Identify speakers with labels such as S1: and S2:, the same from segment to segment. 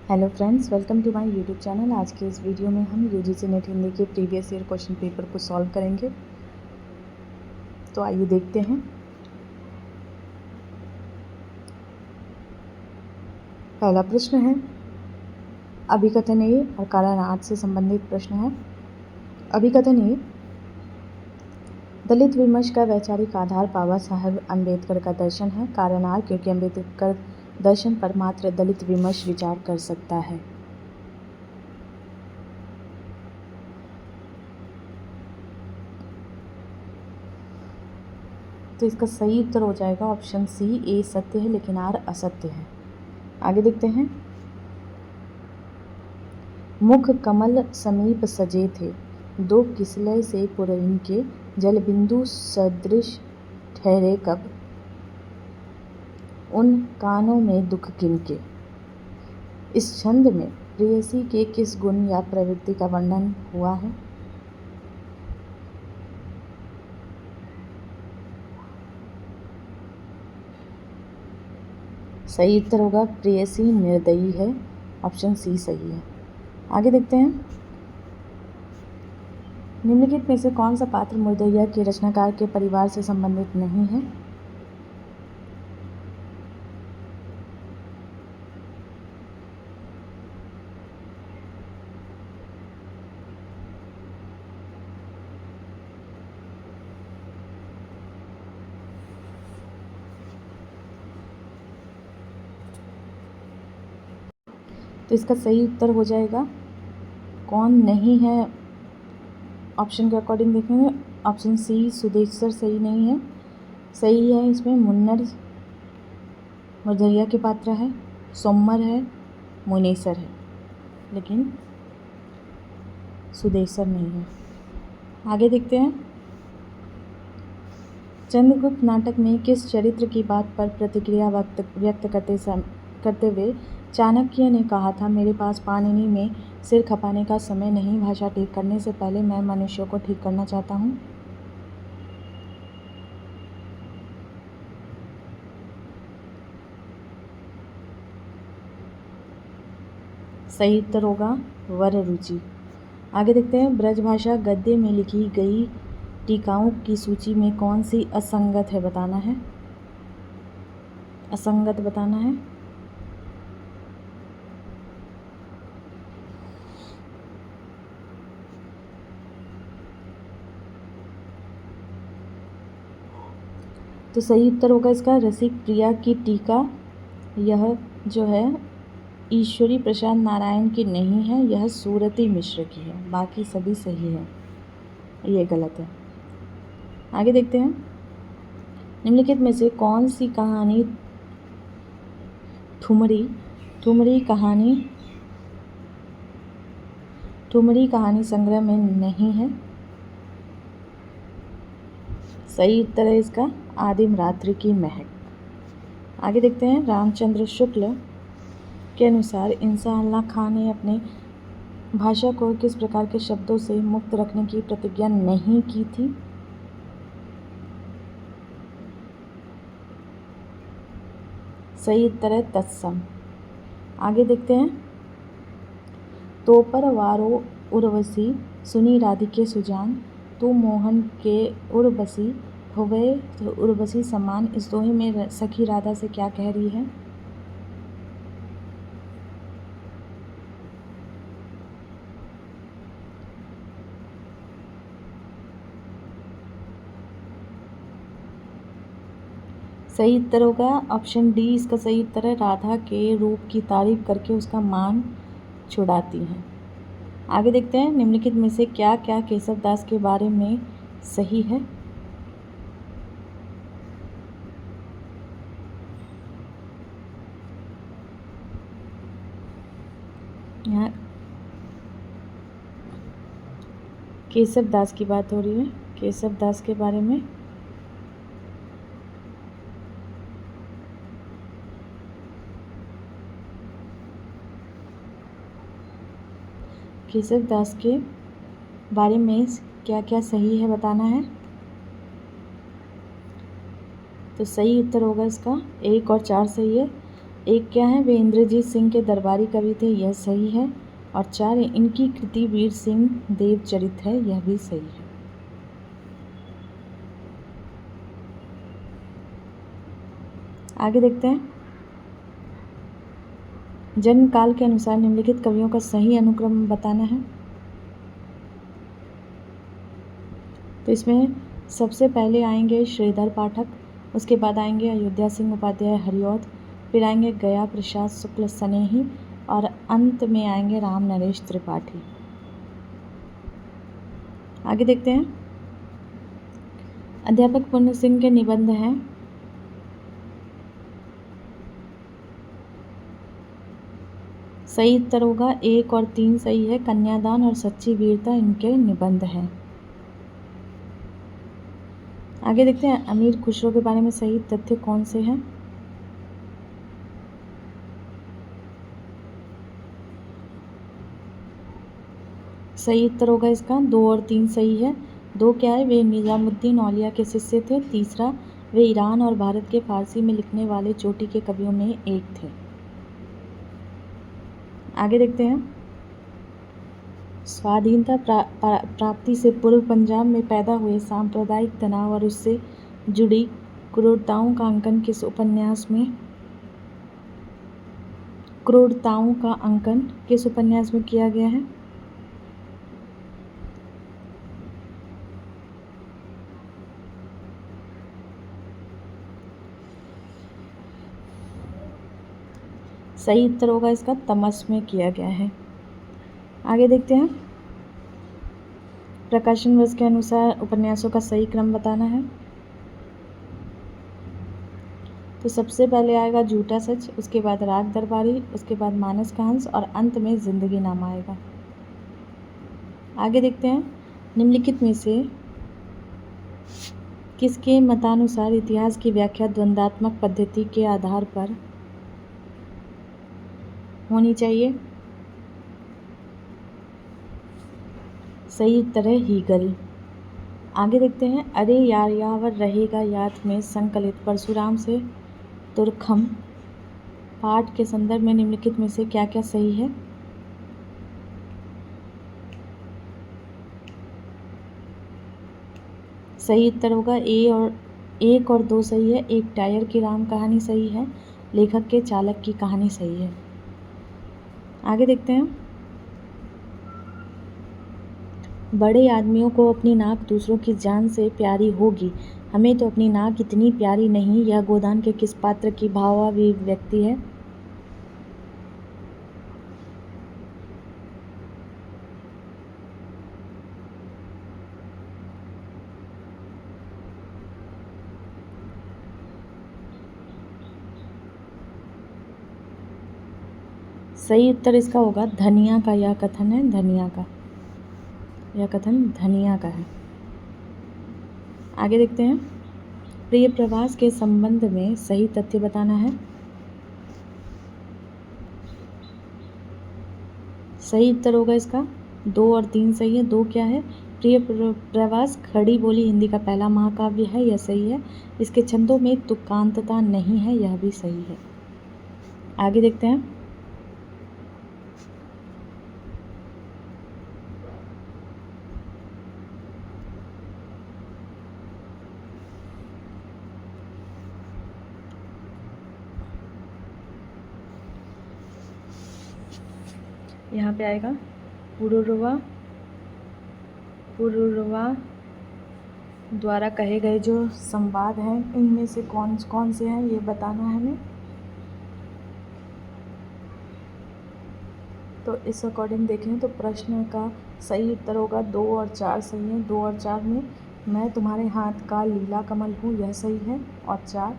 S1: Hello friends, welcome to my YouTube channel. आज के इस वीडियो में हम यूजीसी नेट हिंदी के प्रीवियस ईयर क्वेश्चन पेपर को सॉल्व करेंगे। तो आइए देखते हैं। पहला प्रश्न है अभिकथन ए और कारणार्थ से संबंधित प्रश्न है। अभिकथन ए, दलित विमर्श का वैचारिक आधार बाबा साहब अम्बेडकर का दर्शन है। कारणार्थ, क्योंकि अम्बेडकर दर्शन पर मात्र दलित विमर्श विचार कर सकता है। तो इसका सही उत्तर हो जाएगा ऑप्शन सी, ए सत्य है लेकिन आर असत्य है। आगे देखते हैं। मुख कमल समीप सजे थे, दो किसलय से पुरइन के, जल बिंदु सदृश ठहरे कब, उन कानों में दुख किनके। इस छंद में प्रेयसी के किस गुण या प्रवृत्ति का वर्णन हुआ है? सही उत्तर होगा प्रेयसी निर्दयी है। ऑप्शन सी सही है। आगे देखते हैं। निम्नलिखित में से कौन सा पात्र मुर्दैया के रचनाकार के परिवार से संबंधित नहीं है? तो इसका सही उत्तर हो जाएगा कौन नहीं है। ऑप्शन के अकॉर्डिंग देखेंगे, ऑप्शन सी सुदेशर सही नहीं है। सही है इसमें मुन्नर मुर्दैया के पात्र है, सोमर है, मुनेसर है, लेकिन सुदेशर नहीं है। आगे देखते हैं। चंद्रगुप्त नाटक में किस चरित्र की बात पर प्रतिक्रिया व्यक्त करते हुए चाणक्य ने कहा था, मेरे पास पाणिनि में सिर खपाने का समय नहीं, भाषा ठीक करने से पहले मैं मनुष्यों को ठीक करना चाहता हूँ। सही उत्तर होगा वर रुचि। आगे देखते हैं। ब्रजभाषा गद्य में लिखी गई टीकाओं की सूची में कौन सी असंगत है बताना है। असंगत बताना है। तो सही उत्तर होगा इसका रसिक प्रिया की टीका, यह जो है ईश्वरी प्रसाद नारायण की नहीं है, यह सूरती मिश्र की है। बाकी सभी सही है, ये गलत है। आगे देखते हैं। निम्नलिखित में से कौन सी कहानी ठुमरी कहानी संग्रह में नहीं है? सही उत्तर है इसका आदिम रात्रि की महक। आगे देखते हैं। रामचंद्र शुक्ल के अनुसार इंसान अल्लाह खां ने अपने भाषा को किस प्रकार के शब्दों से मुक्त रखने की प्रतिज्ञा नहीं की थी? सही उत्तर है तत्सम। आगे देखते हैं। तोपर वारो उर्वशी सुनी राधिके सुजान, तू मोहन के उर्वशी हुए उर्वशी समान। इस दोहे में सखी राधा से क्या कह रही है? सही उत्तर होगा ऑप्शन डी, इसका सही उत्तर है राधा के रूप की तारीफ करके उसका मान छुड़ाती हैं। आगे देखते हैं। निम्नलिखित में से क्या क्या केशव दास के बारे में सही है? यहाँ केशव दास की बात हो रही है। केशव दास के बारे में केशव दास के बारे में क्या क्या सही है बताना है। तो सही उत्तर होगा इसका 1 और 4 सही है। एक क्या है, वे इंद्रजीत सिंह के दरबारी कवि थे, यह सही है। और 4 इनकी कृति वीर सिंह देवचरित है, यह भी सही है। आगे देखते हैं। जन्म काल के अनुसार निम्नलिखित कवियों का सही अनुक्रम बताना है। तो इसमें सबसे पहले आएंगे श्रीधर पाठक, उसके बाद आएंगे अयोध्या सिंह उपाध्याय हरिऔध, फिर आएंगे गया प्रसाद शुक्ल स्नेही और अंत में आएंगे राम नरेश त्रिपाठी। आगे देखते हैं। अध्यापक पूर्ण सिंह के निबंध हैं। सही उत्तर होगा 1 और 3 सही है। कन्यादान और सच्ची वीरता इनके निबंध हैं। आगे देखते हैं अमीर खुसरो के बारे में सही तथ्य कौन से हैं। सही उत्तर होगा इसका 2 और 3 सही है। 2 क्या है, वे निजामुद्दीन औलिया के शिष्य थे। तीसरा, वे ईरान और भारत के फारसी में लिखने वाले चोटी के कवियों में एक थे। आगे देखते हैं। स्वाधीनता प्राप्ति से पूर्व पंजाब में पैदा हुए सांप्रदायिक तनाव और उससे जुड़ी क्रूरताओं का अंकन किस उपन्यास में किया गया है। सही उत्तर होगा इसका तमस में किया गया है। आगे देखते हैं। प्रकाशन वर्ष के अनुसार उपन्यासों का सही क्रम बताना है। तो सबसे पहले आएगा झूठा सच, उसके बाद राग दरबारी, उसके बाद मानस का हंस और अंत में जिंदगी नामा आएगा। आगे देखते हैं। निम्नलिखित में से किसके मतानुसार इतिहास की व्याख्या द्वंद्वात्मक पद्धति के आधार पर होनी चाहिए। सही उत्तर है हीगल। आगे देखते हैं। अरे यार यावर रहेगा याद में संकलित परशुराम से तुरखम पाठ के संदर्भ में निम्नलिखित में से क्या क्या सही है। सही उत्तर होगा 1 और 2 सही है। एक टायर की राम कहानी सही है। लेखक के चालक की कहानी सही है। आगे देखते हैं। बड़े आदमियों को अपनी नाक दूसरों की जान से प्यारी होगी, हमें तो अपनी नाक इतनी प्यारी नहीं, यह गोदान के किस पात्र की भावाभिव्यक्ति है। सही उत्तर इसका होगा धनिया का। यह कथन है धनिया का, यह कथन धनिया का है। आगे देखते हैं। प्रिय प्रवास के संबंध में सही तथ्य बताना है। सही उत्तर होगा इसका 2 और 3 सही है। 2 क्या है, प्रिय प्रवास खड़ी बोली हिंदी का पहला महाकाव्य है, यह सही है। इसके छंदों में तुकांतता नहीं है, यह भी सही है। आगे देखते हैं। यहाँ पे आएगा पुरुरवा द्वारा कहे गए जो संवाद हैं, इनमें से कौन कौन से हैं ये बताना है हमें। तो इस अकॉर्डिंग देखें तो प्रश्न का सही उत्तर होगा 2 और 4 सही है। 2 और 4 में मैं तुम्हारे हाथ का लीला कमल हूँ, यह सही है। और 4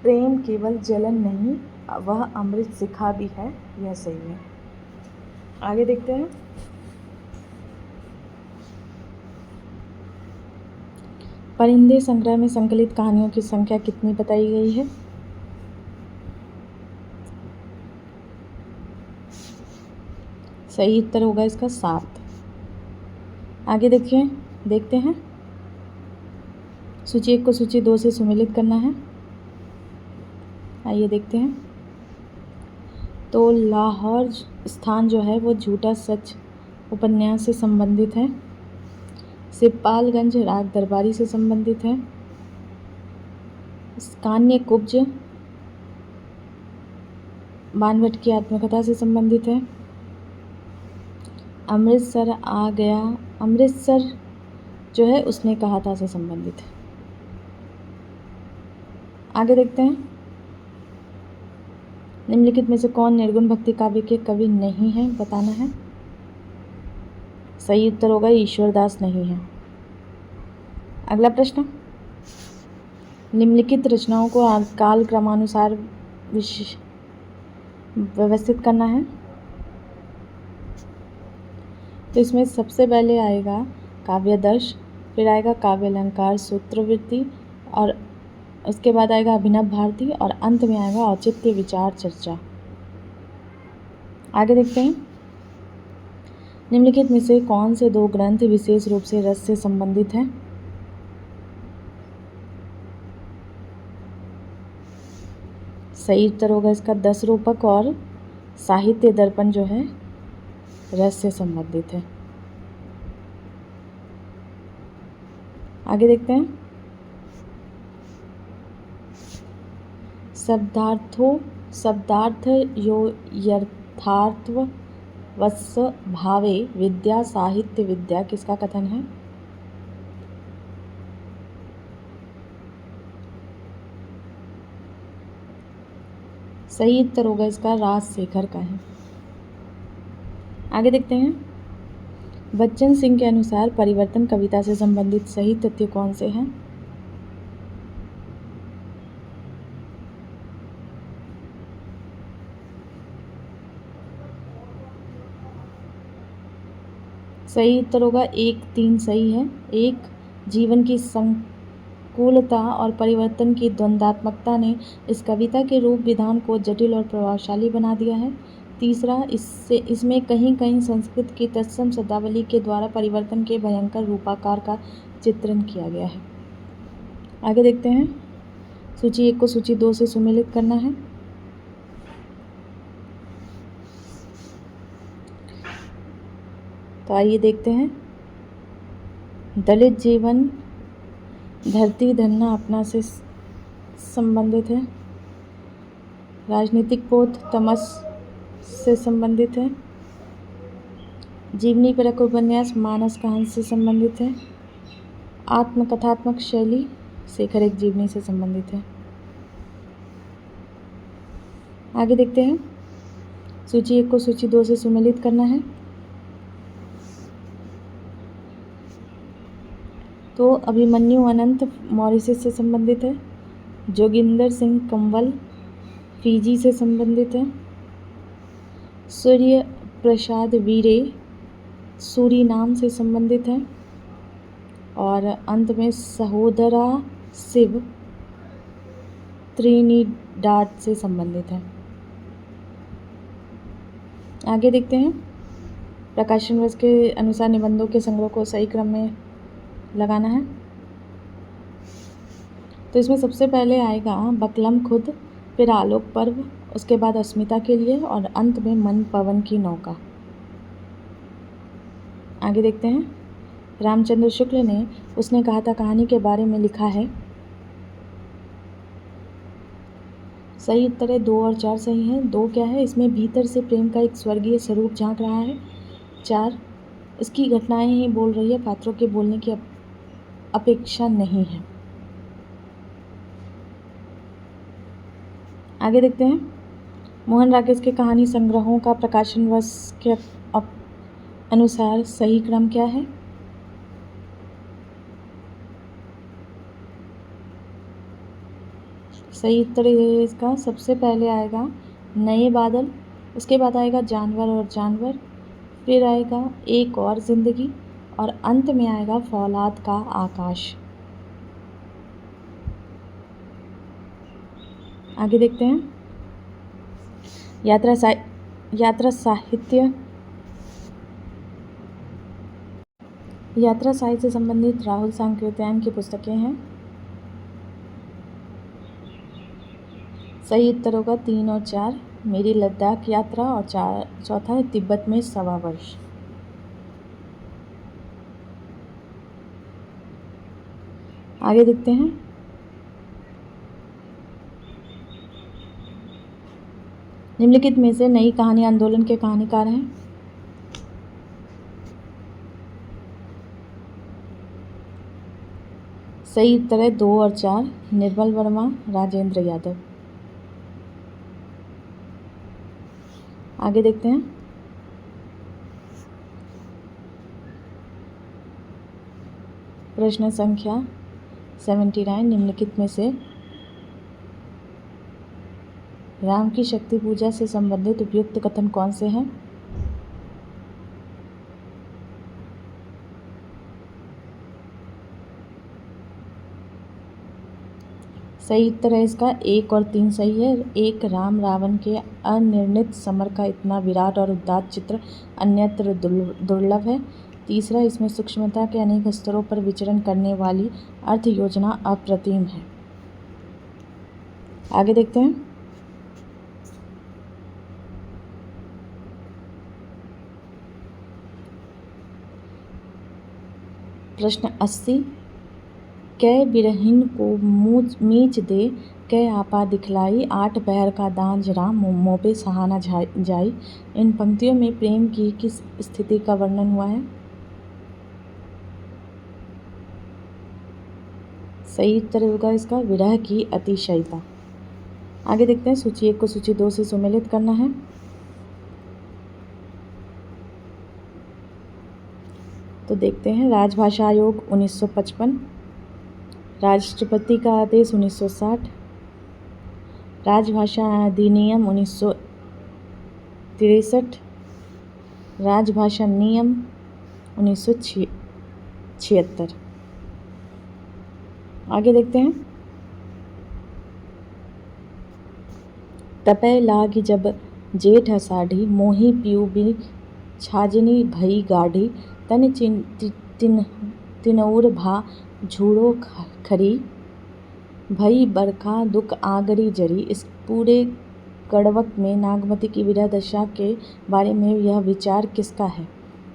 S1: प्रेम केवल जलन नहीं, वह अमृत शिखा भी है, यह सही है। आगे देखते हैं। परिंदे संग्रह में संकलित कहानियों की संख्या कितनी बताई गई है। सही उत्तर होगा इसका 7। आगे देखते हैं। सूची 1 को सूची 2 से सुमेलित करना है। आइए देखते हैं। तो लाहौर स्थान जो है वो झूठा सच उपन्यास से संबंधित है। सिपालगंज राग दरबारी से संबंधित है। कान्य कुब्ज बानभट्ट की आत्मकथा से संबंधित है। अमृतसर आ गया, अमृतसर जो है उसने कहा था से संबंधित है। आगे देखते हैं। निम्नलिखित में से कौन निर्गुण भक्ति काव्य के कवि नहीं है, बताना है। सही उत्तर होगा ईश्वरदास नहीं है। अगला प्रश्न, निम्नलिखित रचनाओं को काल क्रमानुसार व्यवस्थित करना है। तो इसमें सबसे पहले आएगा काव्यादर्श, फिर आएगा काव्य अलंकार सूत्रवृत्ति, और उसके बाद आएगा अभिनव भारती, और अंत में आएगा औचित्य विचार चर्चा। आगे देखते हैं। निम्नलिखित में से कौन से दो ग्रंथ विशेष रूप से रस से संबंधित हैं। सही उत्तर होगा इसका 10 रूपक और साहित्य दर्पण जो है रस से संबंधित है। आगे देखते हैं। शब्दार्थ यो यथार्थव वत्स भावे विद्या साहित्य विद्या किसका कथन है। सही उत्तर होगा इसका राजशेखर का है। आगे देखते हैं। बच्चन सिंह के अनुसार परिवर्तन कविता से संबंधित सही तथ्य कौन से हैं। सही उत्तर होगा 1, 3 सही है। 1, जीवन की संकुलता और परिवर्तन की द्वंद्वात्मकता ने इस कविता के रूप विधान को जटिल और प्रभावशाली बना दिया है। तीसरा, इसमें कहीं कहीं संस्कृत की तत्सम शब्दावली के द्वारा परिवर्तन के भयंकर रूपाकार का चित्रण किया गया है। आगे देखते हैं। सूची 1 को सूची 2 से सुमेलित करना है। तो आइए देखते हैं। दलित जीवन धरती धन्ना अपना से संबंधित है। राजनीतिक बोध तमस से संबंधित है। जीवनी परक उपन्यास मानस कहानी से संबंधित है। आत्मकथात्मक शैली शेखर एक जीवनी से संबंधित है। आगे देखते हैं। सूची 1 को सूची 2 से सुमेलित करना है। तो अभिमन्यु अनंत मॉरिशस से संबंधित है। जोगिंदर सिंह कंवल फिजी से संबंधित है। सूर्य प्रसाद वीरे सूरीनाम से संबंधित है। और अंत में सहोदरा शिव त्रिनिडाद से संबंधित है। आगे देखते हैं। प्रकाशन वर्ष के अनुसार निबंधों के संग्रह को सही क्रम में लगाना है। तो इसमें सबसे पहले आएगा बकलम खुद, फिर आलोक पर्व, उसके बाद अस्मिता के लिए, और अंत में मन पवन की नौका। आगे देखते हैं। रामचंद्र शुक्ल ने उसने कहा था कहानी के बारे में लिखा है। सही उत्तर है 2 और 4 सही है। 2 क्या है, इसमें भीतर से प्रेम का एक स्वर्गीय स्वरूप झांक रहा है। 4, इसकी घटनाएं ही बोल रही है, पात्रों के बोलने की अपेक्षा नहीं है। आगे देखते हैं। मोहन राकेश के कहानी संग्रहों का प्रकाशन वर्ष के अनुसार सही क्रम क्या है। सही उत्तर है इसका सबसे पहले आएगा नए बादल, उसके बाद आएगा जानवर और जानवर, फिर आएगा एक और जिंदगी, और अंत में आएगा फौलाद का आकाश। आगे देखते हैं। यात्रा साहित्य से संबंधित राहुल सांकृत्यायन की पुस्तकें हैं। सही उत्तर होगा 3 और 4, मेरी लद्दाख यात्रा, और चौथा है तिब्बत में 1.25 वर्ष। आगे देखते हैं। निम्नलिखित में से नई कहानी आंदोलन के कहानीकार हैं। सही उत्तर है 2 और 4, निर्मल वर्मा, राजेंद्र यादव। आगे देखते हैं। प्रश्न संख्या 79, निम्नलिखित में से राम की शक्ति पूजा से संबंधित उपयुक्त कथन कौन से हैं? सही उत्तर है इसका 1 और 3 सही है। 1, राम रावण के अनिर्णित समर का इतना विराट और उदात्त चित्र अन्यत्र दुर्लभ है। तीसरा, इसमें सूक्ष्मता के अनेक स्तरों पर विचरण करने वाली अर्थ योजना अप्रतिम है। आगे देखते हैं। प्रश्न 80, कै बिरहिन को मीच दे, कै आपा दिखलाई, 8 पहर का दांज राम, मोपे सहाना जाई। इन पंक्तियों में प्रेम की किस स्थिति का वर्णन हुआ है? सही उत्तर होगा इसका विरह की अतिशयता। आगे देखते हैं। सूची 1 को सूची 2 से सुमेलित करना है। तो देखते हैं। राजभाषा आयोग 1955, राष्ट्रपति का आदेश 1960, राजभाषा अधिनियम 1963, राजभाषा नियम 1976। आगे देखते हैं। तपय लागी जब जेठ अषाढ़ी, मोही पीयूबी छाजनी भई गाढ़ी, तन तिनउर भा झूड़ो खरी, भई बरखा दुख आगरी जरी। इस पूरे कड़वक में नागमती की विरह दशा के बारे में यह विचार किसका है?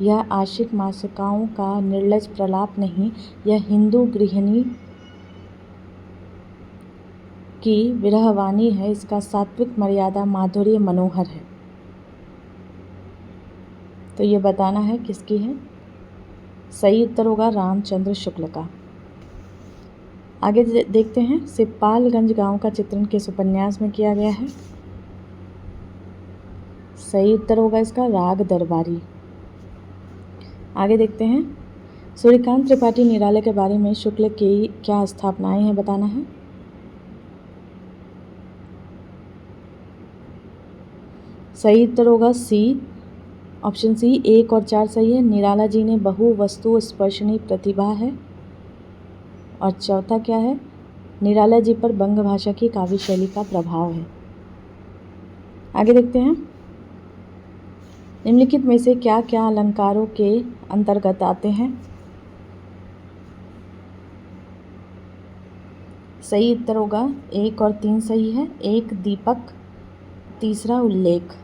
S1: यह आशिक मासिकाओं का निर्लज प्रलाप नहीं, यह हिंदू गृहिणी की विरहवाणी है। इसका सात्विक मर्यादा माधुर्य मनोहर है। तो ये बताना है किसकी है। सही उत्तर होगा रामचंद्र शुक्ल का। आगे देखते हैं। सिपालगंज गांव का चित्रण किस उपन्यास में किया गया है? सही उत्तर होगा इसका राग दरबारी। आगे देखते हैं। सूर्यकांत त्रिपाठी निराले के बारे में शुक्ल की क्या स्थापनाएं हैं बताना है। सही उत्तर होगा सी, ऑप्शन सी। 1 और 4 सही है। निराला जी ने बहु वस्तु स्पर्शनी प्रतिभा है। और चौथा क्या है? निराला जी पर बंग भाषा की काव्य शैली का प्रभाव है। आगे देखते हैं। निम्नलिखित में से क्या क्या अलंकारों के अंतर्गत आते हैं? सही उत्तर होगा 1 और 3 सही है। 1 दीपक, तीसरा उल्लेख।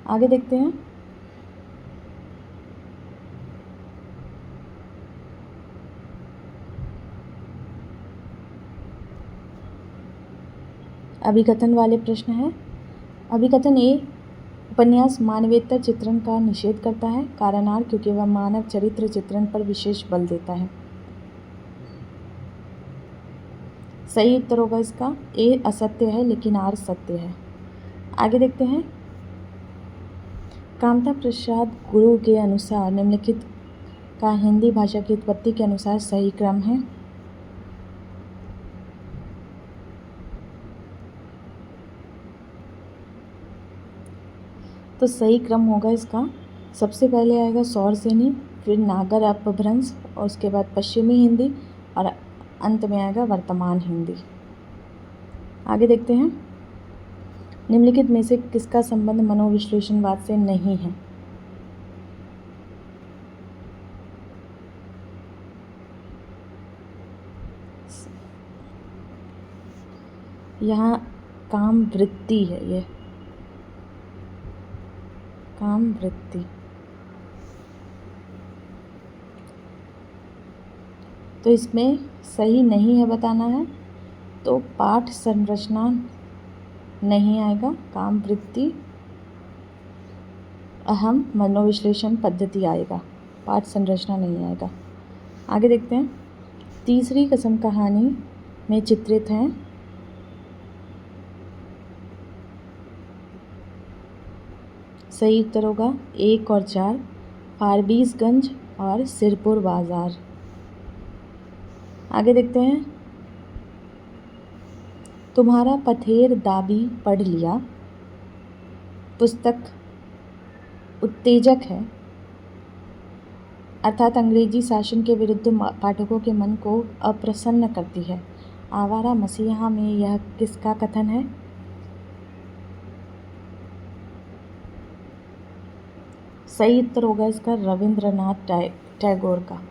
S1: आगे देखते हैं। अभिकथन वाले प्रश्न है। अभिकथन ए, उपन्यास मानवेतर चित्रण का निषेध करता है। कारण आर, क्योंकि वह मानव चरित्र चित्रण पर विशेष बल देता है। सही उत्तर होगा इसका ए, असत्य है लेकिन आर सत्य है। आगे देखते हैं। कामता प्रसाद गुरु के अनुसार निम्नलिखित का हिंदी भाषा की उत्पत्ति के अनुसार सही क्रम है। तो सही क्रम होगा इसका, सबसे पहले आएगा सौरसेनी, फिर नागर अपभ्रंश, और उसके बाद पश्चिमी हिंदी, और अंत में आएगा वर्तमान हिंदी। आगे देखते हैं। निम्नलिखित में से किसका संबंध मनोविश्लेषणवाद से नहीं है? यहाँ काम वृत्ति है, ये काम वृत्ति। तो इसमें सही नहीं है बताना है, तो पाठ संरचना नहीं आएगा, काम वृत्ति अहम मनोविश्लेषण पद्धति आएगा, पाठ संरचना नहीं आएगा। आगे देखते हैं। तीसरी कसम कहानी में चित्रित हैं सही उत्तर होगा 1 और 4, फारबिसगंज और सिरपुर बाज़ार। आगे देखते हैं। तुम्हारा पथेर दाबी पढ़ लिया पुस्तक उत्तेजक है, अर्थात अंग्रेजी शासन के विरुद्ध पाठकों के मन को अप्रसन्न करती है। आवारा मसीहा में यह किसका कथन है? सही उत्तर होगा इसका रविंद्रनाथ टैगोर का।